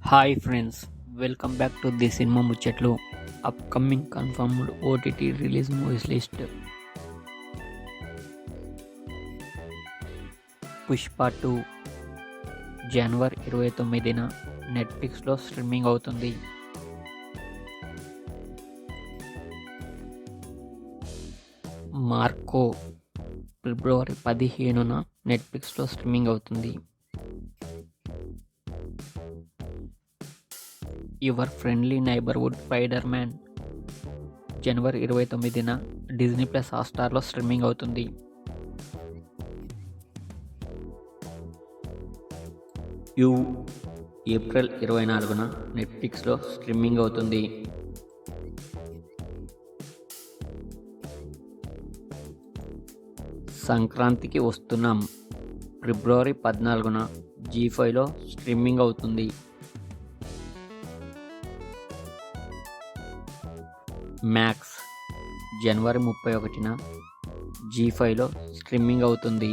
Hi friends, welcome back to the cinema Muchchatlu. Upcoming confirmed OTT release movies list. Pushpa 2 జనవరి 29న నెట్ఫ్లిక్స్లో streaming అవుతుంది. మార్కో ఫిబ్రవరి 15న నెట్ఫ్లిక్స్లో స్ట్రీమింగ్ అవుతుంది. Your friendly neighbourhood Spider Man జనవరి 29న డిజ్నీ ప్లస్ హాట్‌స్టార్లో స్ట్రీమింగ్ అవుతుంది. యు ఏప్రిల్ 24న నెట్ఫ్లిక్స్లో స్ట్రీమింగ్ అవుతుంది. సంక్రాంతికి వస్తున్నాం ఫిబ్రవరి 14న జీ5లో స్ట్రీమింగ్ అవుతుంది. మ్యాక్స్ జనవరి 31న జీ5లో స్ట్రీమింగ్ అవుతుంది.